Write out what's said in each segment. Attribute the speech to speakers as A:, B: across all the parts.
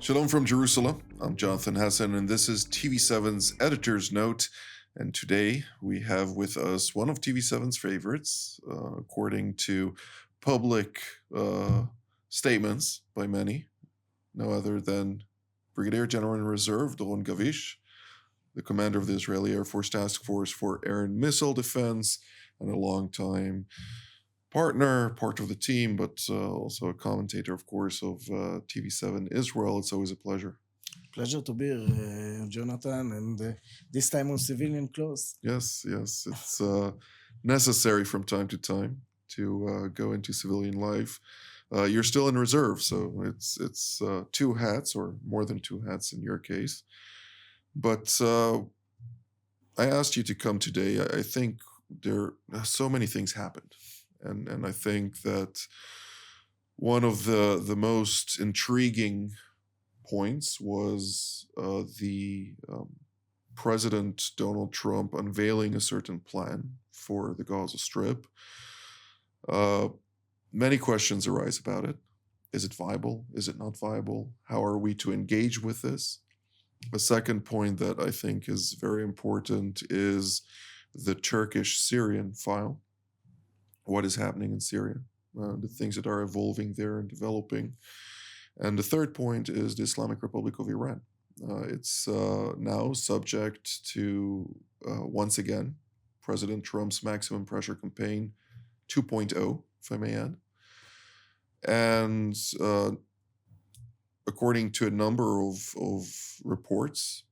A: Shalom from Jerusalem. I'm Jonathan Hassan, and this is TV7's Editor's Note. And today we have with us one of TV7's favorites, according to public statements by many, no other than Brigadier General in Reserve Doron Gavish, the commander of the Israeli Air Force Task Force for Air and Missile Defense, and a longtime partner, part of the team, but also a commentator, of course, of TV7 Israel. It's always a pleasure.
B: Pleasure to be here, Jonathan, and this time on civilian clothes.
A: Yes. It's necessary from time to time to go into civilian life. You're still in reserve, so it's two hats, or more than two hats in your case. But I asked you to come today. I think there so many things happened. And I think that one of the most intriguing points was the President Donald Trump unveiling a certain plan for the Gaza Strip. Many questions arise about it. Is it viable? Is it not viable? How are we to engage with this? A second point that I think is very important is the Turkish-Syrian file. What is happening in Syria, the things that are evolving there and developing. And the third point is the Islamic Republic of Iran. It's now subject to, once again, President Trump's maximum pressure campaign 2.0, if I may add. And according to a number of reports,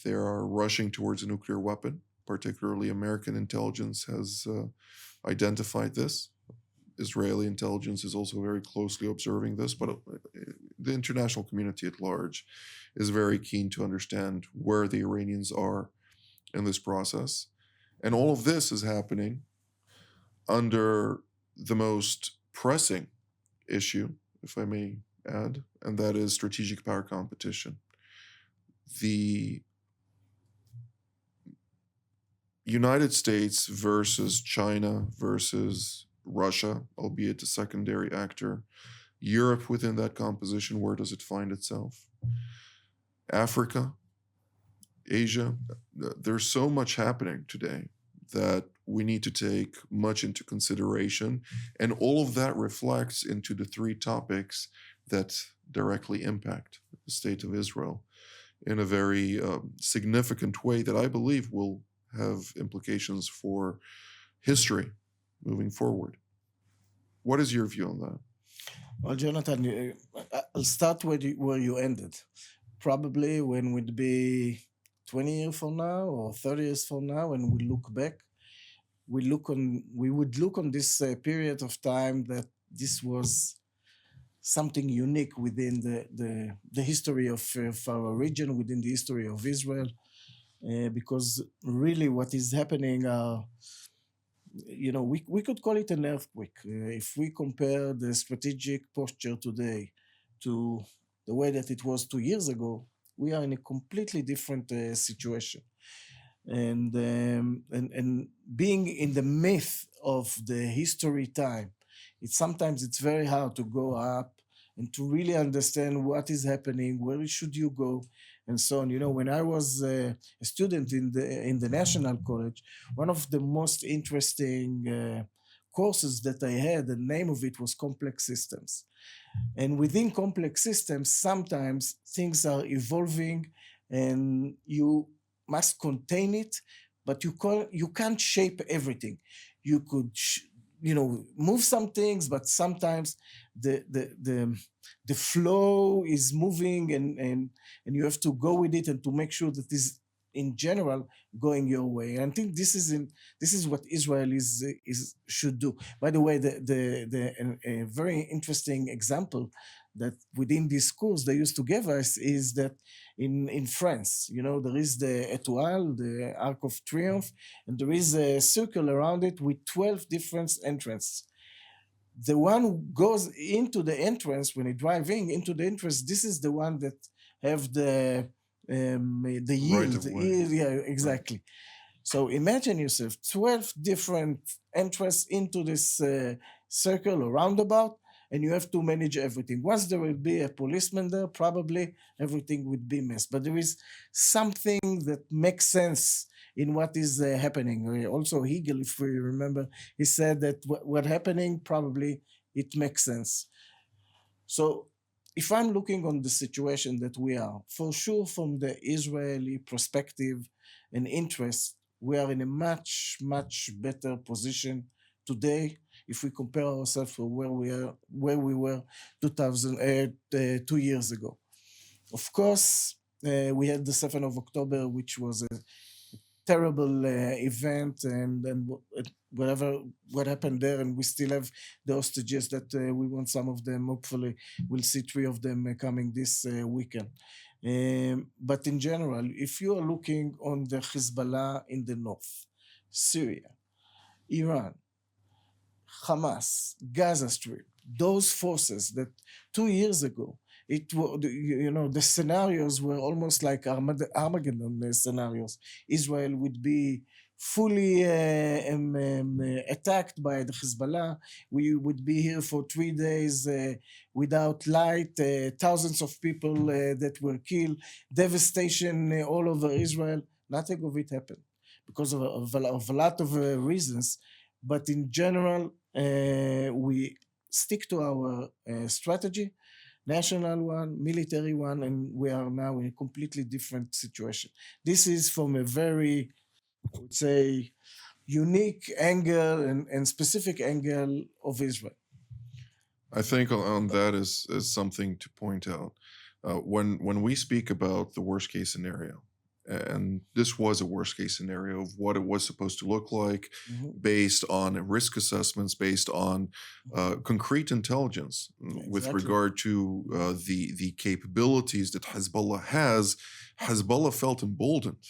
A: they are rushing towards a nuclear weapon. Particularly American intelligence has identified this. Israeli intelligence is also very closely observing this, but the international community at large is very keen to understand where the Iranians are in this process. And all of this is happening under the most pressing issue, if I may add, and that is strategic power competition. The United States versus China versus Russia, albeit a secondary actor. Europe within that composition, where does it find itself? Africa, Asia. There's so much happening today that we need to take much into consideration. And all of that reflects into the three topics that directly impact the state of Israel in a very significant way that I believe will have implications for history moving forward. What is your view on that?
B: Well, Jonathan, I'll start where you ended. Probably when we'd be 20 years from now or 30 years from now, and we look back, we would look on this period of time that this was something unique within the history of our region, within the history of Israel. Because really what is happening, we could call it an earthquake. If we compare the strategic posture today to the way that it was 2 years ago, we are in a completely different situation. And being in the myth of the history time, sometimes it's very hard to go up and to really understand what is happening, where should you go, and so on. When I was a student in the National College, one of the most interesting courses that I had, the name of it was Complex Systems. And within complex systems, sometimes things are evolving and you must contain it, but you can't shape everything. You could move some things, but sometimes the flow is moving and you have to go with it and to make sure that this in general going your way. And I think this is what Israel should do. By the way, a very interesting example that within this course they used to give us is that in France, there is the Etoile, the Arc of Triumph, and there is a circle around it with 12 different entrances. The one who goes into the entrance, when you're driving into the entrance, this is the one that have the yield. Yeah, exactly. So imagine yourself 12 different entrances into this circle or roundabout, and you have to manage everything. Once there will be a policeman there, probably everything would be messed. But there is something that makes sense in what is happening. Also, Hegel, if we remember, he said that what happening, probably it makes sense. So if I'm looking on the situation that we are, for sure from the Israeli perspective and interest, we are in a much, much better position today if we compare ourselves to where we were 2 years ago. Of course, we had the 7th of October, which was a terrible event, and what happened there, and we still have the hostages that we want some of them. Hopefully, we'll see 3 of them coming this weekend. But in general, if you are looking on the Hezbollah in the north, Syria, Iran, Hamas, Gaza Strip, those forces that 2 years ago, the scenarios were almost like Armageddon scenarios. Israel would be fully attacked by the Hezbollah. We would be here for 3 days without light, thousands of people that were killed, devastation all over Israel. Nothing of it happened because of a lot of reasons. But in general, we stick to our strategy, national one, military one, and we are now in a completely different situation. This is from a very, I would say, unique angle and specific angle of Israel.
A: I think on that is something to point out. When we speak about the worst case scenario, and this was a worst case scenario of what it was supposed to look like, based on risk assessments, based on concrete intelligence with regard to the capabilities that Hezbollah has. Hezbollah felt emboldened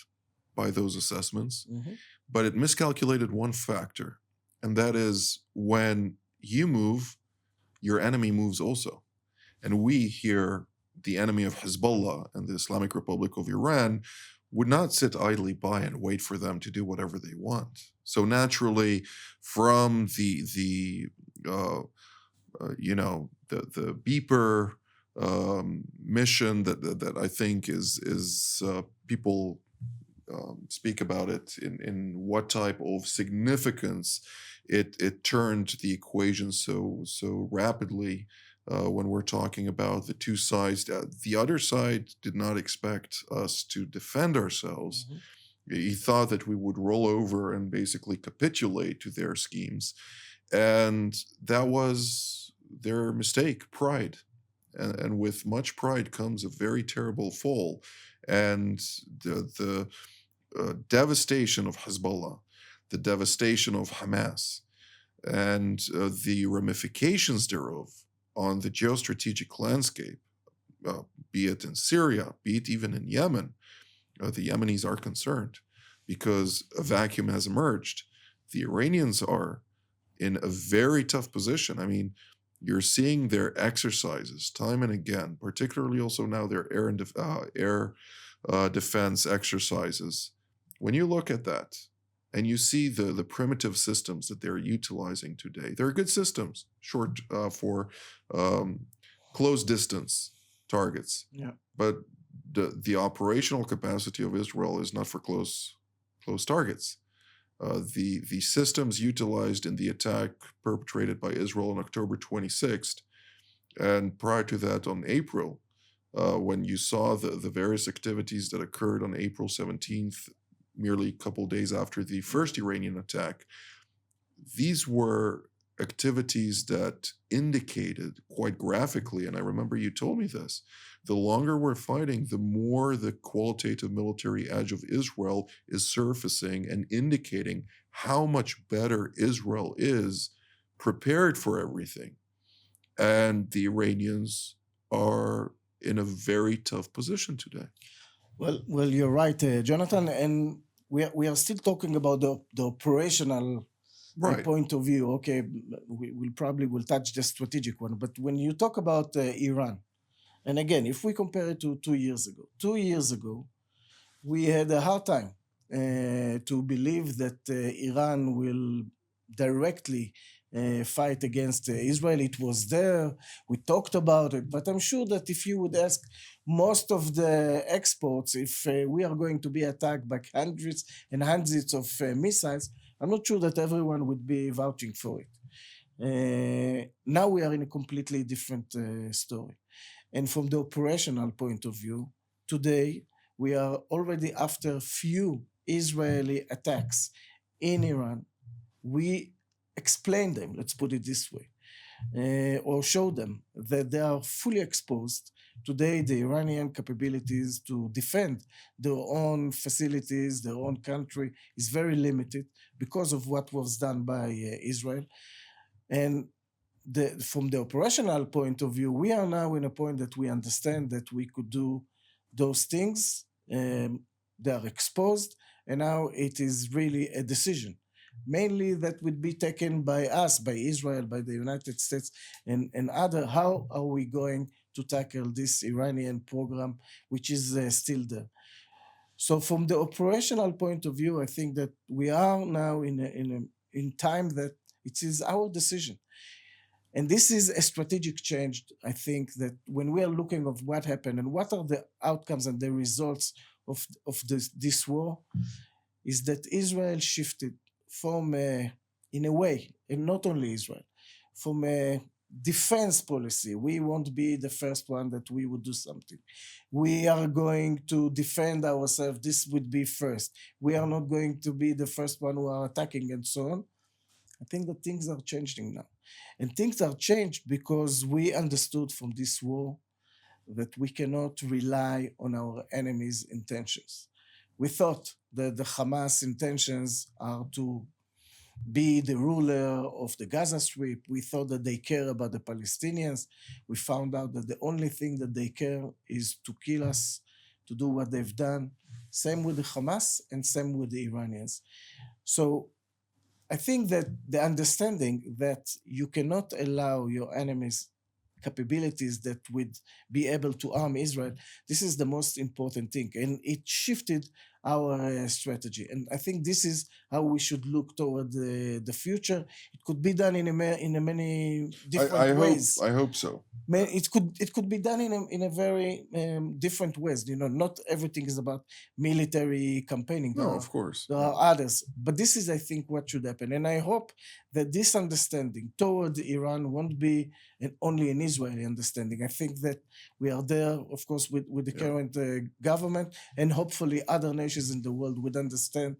A: by those assessments, but it miscalculated one factor, and that is when you move, your enemy moves also. And we here, the enemy of Hezbollah and the Islamic Republic of Iran, would not sit idly by and wait for them to do whatever they want. So naturally, from the beeper mission that I think is people speak about it in what type of significance it turned the equation so rapidly. When we're talking about the two sides, the other side did not expect us to defend ourselves. He thought that we would roll over and basically capitulate to their schemes. And that was their mistake, pride. And with much pride comes a very terrible fall. And the devastation of Hezbollah, the devastation of Hamas, and the ramifications thereof on the geostrategic landscape, be it in Syria, be it even in Yemen, the Yemenis are concerned because a vacuum has emerged. The Iranians are in a very tough position. I mean, you're seeing their exercises time and again, particularly also now their air defense exercises. When you look at that, and you see the primitive systems that they're utilizing today, they're good systems, short for close distance targets.
B: Yeah.
A: But the operational capacity of Israel is not for close targets. The systems utilized in the attack perpetrated by Israel on October 26th, and prior to that on April, when you saw the various activities that occurred on April 17th, merely a couple days after the first Iranian attack, these were activities that indicated quite graphically, and I remember you told me this, the longer we're fighting, the more the qualitative military edge of Israel is surfacing and indicating how much better Israel is prepared for everything. And the Iranians are in a very tough position today.
B: Well, you're right, Jonathan, and we are still talking about the operational point of view. Okay, we'll probably touch the strategic one, but when you talk about Iran, and again, if we compare it to 2 years ago, we had a hard time to believe that Iran will directly fight against Israel. It was there. We talked about it. But I'm sure that if you would ask most of the experts, if we are going to be attacked by hundreds and hundreds of missiles, I'm not sure that everyone would be vouching for it. Now we are in a completely different story. And from the operational point of view, today we are already after few Israeli attacks in Iran. We explain them, let's put it this way, or show them that they are fully exposed. Today, the Iranian capabilities to defend their own facilities, their own country, is very limited because of what was done by Israel. And from the operational point of view, we are now in a point that we understand that we could do those things. They are exposed, and now it is really a decision. Mainly that would be taken by us, by Israel, by the United States, and other. How are we going to tackle this Iranian program, which is still there? So from the operational point of view, I think that we are now in time that it is our decision. And this is a strategic change. I think that when we are looking of what happened and what are the outcomes and the results of this war, is that Israel shifted from, in a way, and not only Israel, from a defense policy. We won't be the first one that we would do something. We are going to defend ourselves. This would be first. We are not going to be the first one who are attacking and so on. I think that things are changing now. And things are changed because we understood from this war that we cannot rely on our enemies' intentions. We thought that the Hamas intentions are to be the ruler of the Gaza Strip. We thought that they care about the Palestinians. We found out that the only thing that they care is to kill us, to do what they've done. Same with the Hamas and same with the Iranians. So I think that the understanding that you cannot allow your enemies' capabilities that would be able to arm Israel, this is the most important thing. And it shifted our strategy. And I think this is how we should look toward the future. It could be done in many different ways.
A: I hope so.
B: It could be done in a very different ways. Not everything is about military campaigning.
A: No, of course.
B: There are others. But this is, I think, what should happen. And I hope that this understanding toward Iran won't be only an Israeli understanding. I think that we are there, of course, with the current government, and hopefully other nations in the world would understand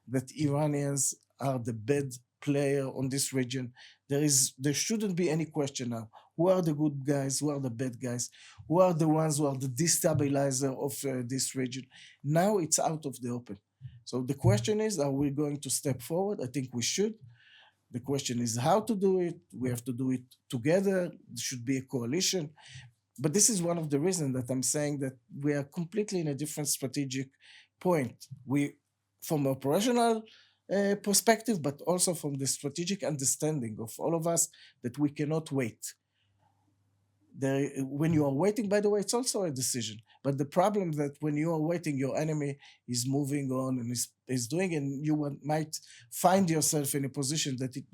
B: that Iranians are the bad player on this region. There shouldn't be any question now. Who are the good guys? Who are the bad guys? Who are the ones who are the destabilizer of this region? Now it's out of the open. So the question is, are we going to step forward? I think we should. The question is how to do it. We have to do it together. There should be a coalition. But this is one of the reasons that I'm saying that we are completely in a different strategic point. From operational perspective, but also from the strategic understanding of all of us that we cannot wait. When you are waiting, by the way, it's also a decision. But the problem that when you are waiting, your enemy is moving on and is doing, and you might find yourself in a position that it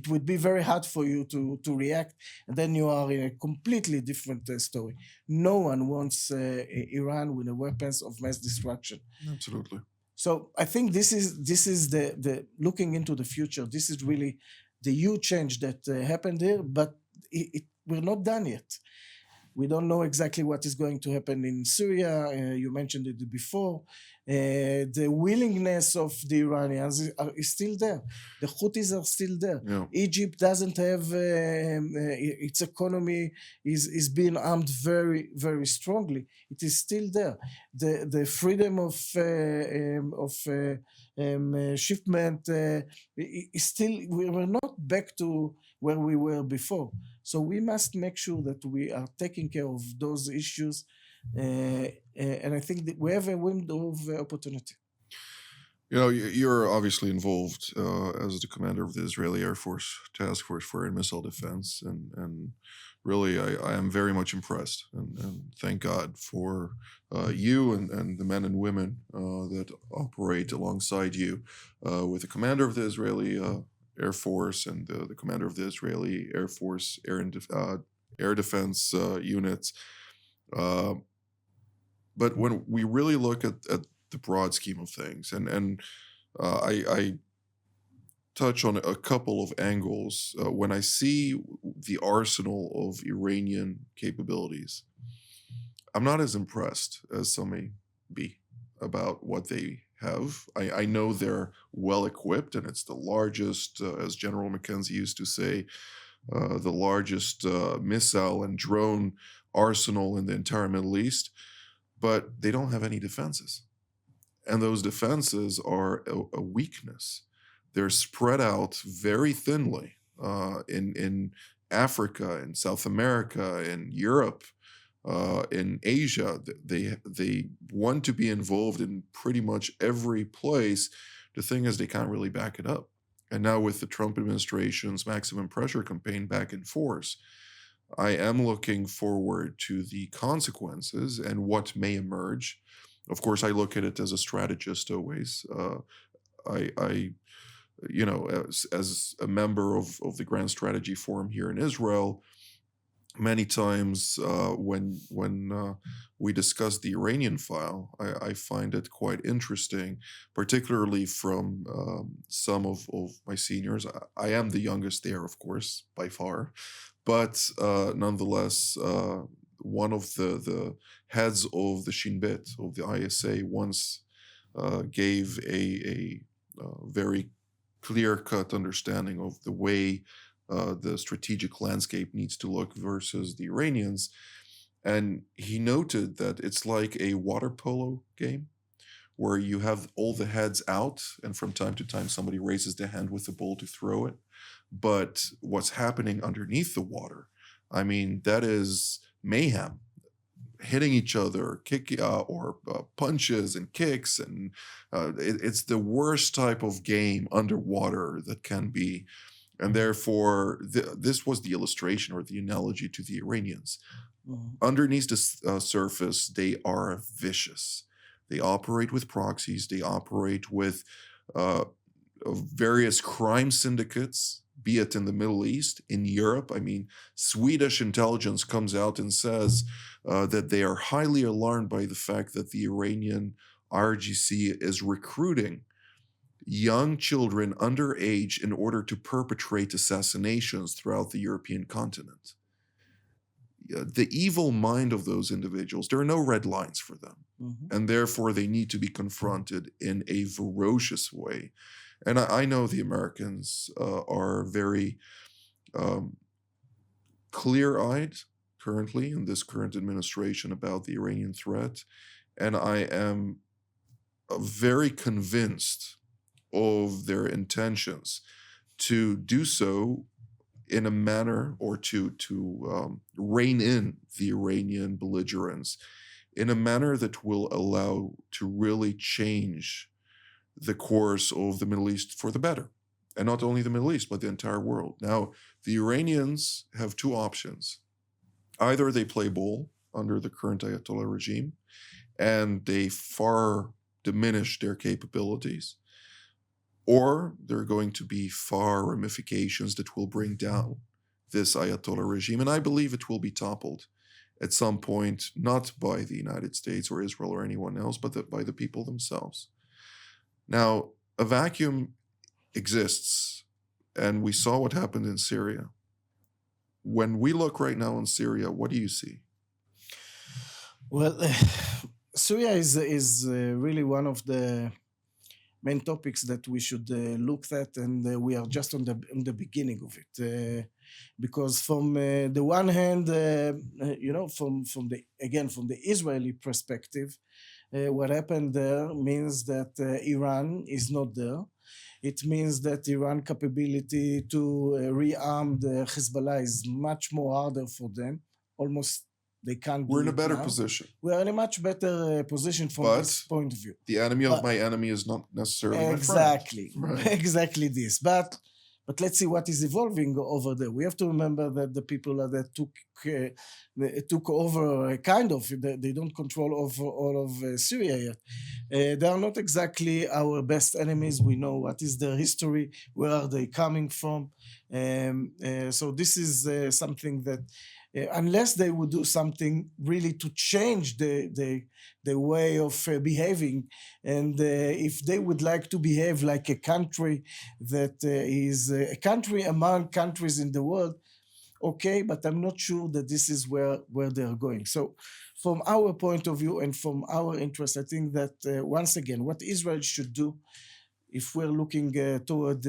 B: would be very hard for you to react, and then you are in a completely different story. No one wants Iran with the weapons of mass destruction.
A: Absolutely.
B: So I think this is the looking into the future. This is really the huge change that happened here, but we're not done yet. We don't know exactly what is going to happen in Syria. You mentioned it before. The willingness of the Iranians is still there. The Houthis are still there.
A: Yeah.
B: Egypt doesn't have its economy is being armed very, very strongly. It is still there. The freedom of shipment is still. We were not back to where we were before. So we must make sure that we are taking care of those issues. And I think that we have a window of opportunity.
A: You're obviously involved as the commander of the Israeli Air Force Task Force for Air and Missile Defense, and really I am very much impressed, and thank God for you and the men and women that operate alongside you with the commander of the Israeli Air Force and the commander of the Israeli Air Force air defense units. But when we really look at the broad scheme of things, and I touch on a couple of angles. When I see the arsenal of Iranian capabilities, I'm not as impressed as some may be about what they have. I know they're well equipped, and it's the largest, as General McKenzie used to say, the largest missile and drone arsenal in the entire Middle East, but they don't have any defenses. And those defenses are a weakness. They're spread out very thinly in Africa, in South America, in Europe, in Asia. They want to be involved in pretty much every place. The thing is, they can't really back it up. And now with the Trump administration's maximum pressure campaign back in force, I am looking forward to the consequences and what may emerge. Of course, I look at it as a strategist always. I as a member of the Grand Strategy Forum here in Israel, many times when we discuss the Iranian file, I find it quite interesting, particularly from some of my seniors. I am the youngest there, of course, by far, but nonetheless, one of the heads of the Shin Bet, of the ISA, once gave a very clear-cut understanding of the way the strategic landscape needs to look versus the Iranians. And he noted that it's like a water polo game where you have all the heads out, and from time to time somebody raises their hand with the ball to throw it. But what's happening underneath the water, I mean, that is mayhem. Hitting each other, or punches and kicks, and it's the worst type of game underwater that can be. And therefore, this was the illustration or the analogy to the Iranians. Mm-hmm. Underneath the surface, they are vicious. They operate with proxies. They operate with various crime syndicates, be it in the Middle East, in Europe. I mean, Swedish intelligence comes out and says that they are highly alarmed by the fact that the Iranian RGC is recruiting young children underage in order to perpetrate assassinations throughout the European continent. The evil mind of those individuals, there are no red lines for them. Mm-hmm. And therefore, they need to be confronted in a ferocious way. And I know the Americans are very clear-eyed currently in this current administration about the Iranian threat. And I am very convinced of their intentions to do so in a manner, or to rein in the Iranian belligerents in a manner that will allow to really change the course of the Middle East for the better. And not only the Middle East, but the entire world. Now, the Iranians have two options. Either they play ball under the current Ayatollah regime, and they far diminish their capabilities, or there are going to be far ramifications that will bring down this Ayatollah regime. And I believe it will be toppled at some point, not by the United States or Israel or anyone else, but by the people themselves. Now, a vacuum exists, and we saw what happened in Syria. When we look right now in Syria, what do you see?
B: Well, Syria is really one of the main topics that we should look at, and we are just on the beginning of it, because from the one hand, from the Israeli perspective, what happened there means that Iran is not there. It means that Iran capability to rearm the Hezbollah is much more harder for them. Almost they can't.
A: We're in a better position.
B: We are in a much better position from this point of view.
A: The enemy of my enemy is not necessarily
B: exactly,
A: my friend. Right.
B: Exactly this. But But let's see what is evolving over there. We have to remember that the people that took over, kind of, they don't control over all of Syria yet. They are not exactly our best enemies. We know what is their history, where are they coming from. So this is something that, unless they would do something really to change the way of behaving, and if they would like to behave like a country that is a country among countries in the world, okay, but I'm not sure that this is where they're going. So from our point of view and from our interest, I think that once again, what Israel should do, if we're looking toward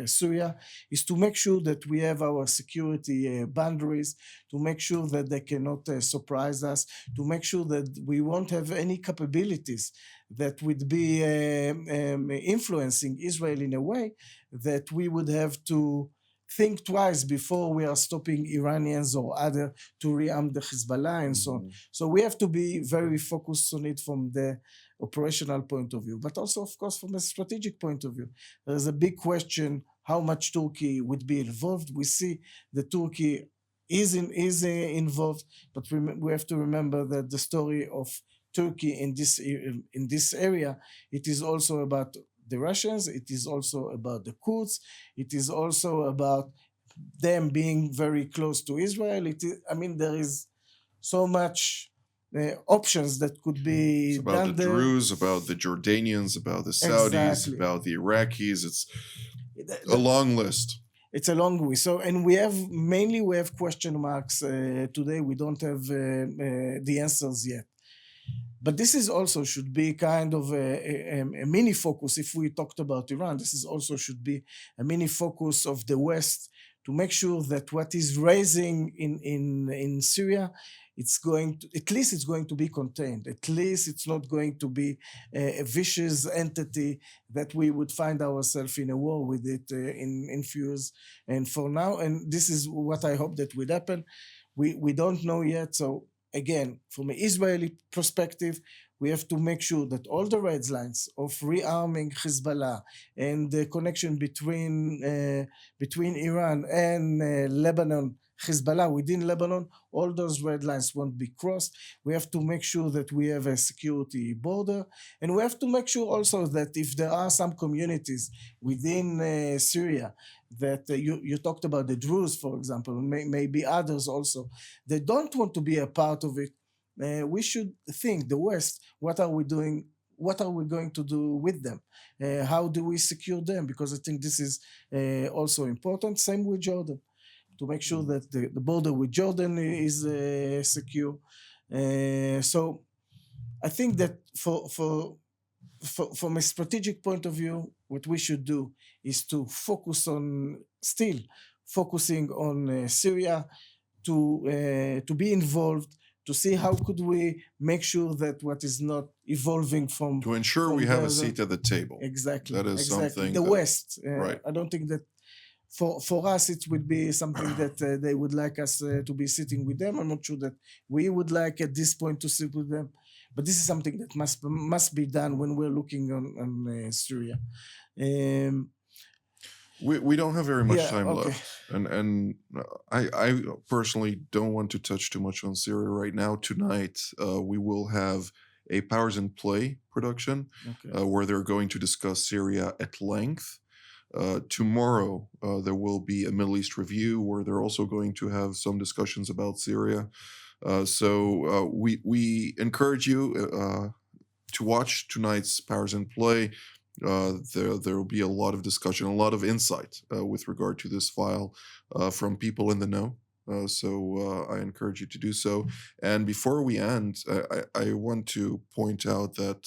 B: Syria, is to make sure that we have our security boundaries, to make sure that they cannot surprise us, to make sure that we won't have any capabilities that would be influencing Israel in a way that we would have to think twice before we are stopping Iranians or other to rearm the Hezbollah and so on. So we have to be very focused on it from the operational point of view, but also, of course, from a strategic point of view. There's a big question how much Turkey would be involved. We see that Turkey is involved, but we have to remember that the story of Turkey in this area, it is also about the Russians, it is also about the Kurds, it is also about them being very close to Israel. There is so much options that could be
A: It's about
B: done
A: the
B: there.
A: Druze, about the Jordanians, about the Saudis,
B: Exactly.
A: about the Iraqis. It's a long list.
B: It's a long way. So, and we have question marks today. We don't have the answers yet. But this is also should be kind of a mini focus. If we talked about Iran, this is also should be a mini focus of the West to make sure that what is raising in Syria, it's going to, at least it's going to be contained. At least it's not going to be a vicious entity that we would find ourselves in a war with it in few years. And for now, and this is what I hope that would happen. We don't know yet. So again, from an Israeli perspective, we have to make sure that all the red lines of rearming Hezbollah and the connection between Iran and Lebanon, Hezbollah within Lebanon, all those red lines won't be crossed. We have to make sure that we have a security border, and we have to make sure also that if there are some communities within Syria that you talked about the Druze, for example, maybe others also, they don't want to be a part of it. We should think, the West, what are we doing? What are we going to do with them? How do we secure them? Because I think this is also important. Same with Jordan, to make sure that the border with Jordan is secure. So I think that from a strategic point of view, what we should do is to focusing on Syria, to be involved, to see how could we make sure that what is not evolving from
A: To ensure
B: from
A: we have a
B: the-
A: seat at the table.
B: Exactly.
A: That is something
B: The
A: that-
B: West.
A: Right.
B: I don't think that for us it would be something that they would like us to be sitting with them. I'm not sure that we would like at this point to sit with them, but this is something that must be done when we're looking on Syria.
A: We don't have very much
B: Yeah,
A: time
B: okay.
A: left, and I personally don't want to touch too much on Syria right now. Tonight, we will have a Powers in Play production
B: Okay.
A: where they're going to discuss Syria at length. Tomorrow, there will be a Middle East review where they're also going to have some discussions about Syria. So we encourage you to watch tonight's Powers in Play. There will be a lot of discussion, a lot of insight with regard to this file from people in the know. So I encourage you to do so. And before we end, I want to point out that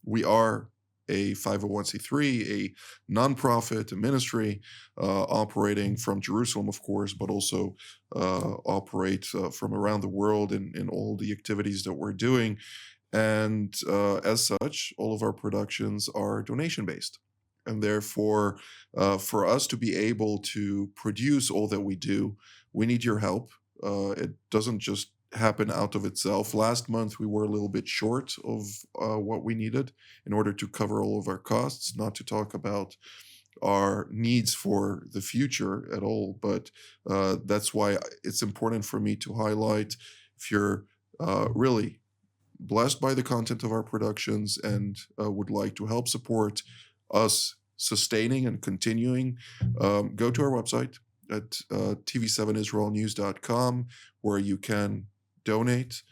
A: we are a 501c3, a nonprofit, a ministry operating from Jerusalem, of course, but also operate from around the world in all the activities that we're doing. And as such, all of our productions are donation based. And therefore, for us to be able to produce all that we do, we need your help. It doesn't just happen out of itself. Last month, we were a little bit short of what we needed in order to cover all of our costs, not to talk about our needs for the future at all. But that's why it's important for me to highlight, if you're really blessed by the content of our productions and would like to help support us sustaining and continuing, go to our website at TV7israelnews.com, where you can donate.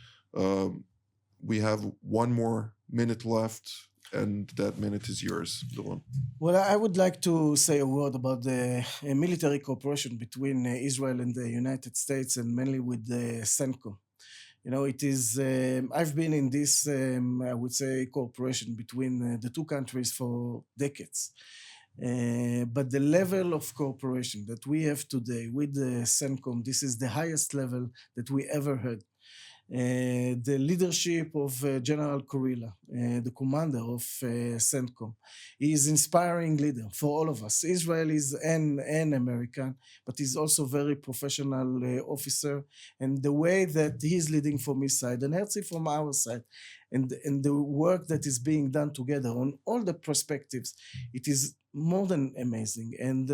A: We have one more minute left, and that minute is yours, Doron.
B: Well, I would like to say a word about the military cooperation between Israel and the United States, and mainly with the CENTCOM. It is, I've been in this, I would say, cooperation between the two countries for decades. But the level of cooperation that we have today with the CENTCOM, this is the highest level that we ever had. The leadership of General Kurila, the commander of CENTCOM, he is inspiring leader for all of us, Israelis and American, but he's also very professional officer, and the way that he's leading from his side and Herzl from our side, and the work that is being done together on all the perspectives, it is more than amazing. And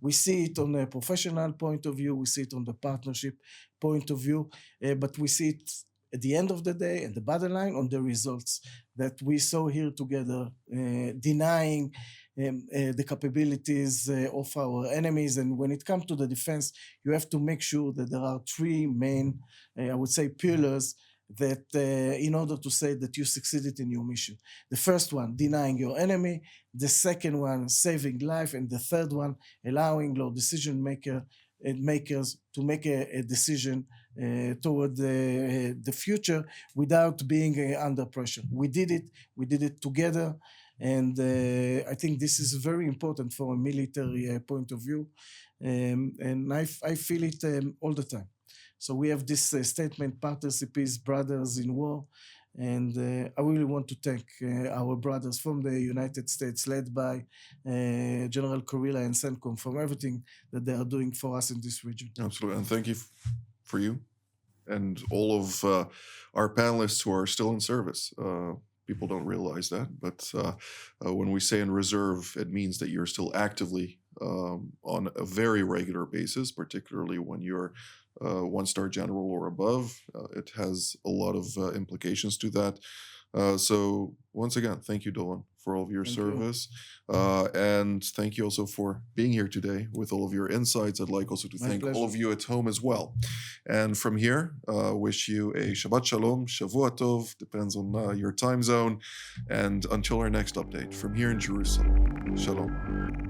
B: we see it on a professional point of view, we see it on the partnership point of view, but we see it at the end of the day, and the bottom line, on the results that we saw here together, denying the capabilities of our enemies. And when it comes to the defense, you have to make sure that there are three main, I would say, pillars that in order to say that you succeeded in your mission. The first one, denying your enemy. The second one, saving life. And the third one, allowing your decision makers to make a decision toward the future without being under pressure. We did it together. And I think this is very important from a military point of view. And I feel it all the time. So we have this statement, partnership is brothers in war. And I really want to thank our brothers from the United States, led by General Kurila and CENTCOM, for everything that they are doing for us in this region.
A: Absolutely. And thank you for you and all of our panelists who are still in service. People don't realize that, but when we say in reserve, it means that you're still actively on a very regular basis, particularly when you're one-star general or above. It has a lot of implications to that. So once again, thank you, Doron, for all of your service. And thank you also for being here today with all of your insights. I'd like also to thank all of you at home as well. And from here, wish you a Shabbat Shalom, Shavua Tov, depends on your time zone. And until our next update, from here in Jerusalem, Shalom.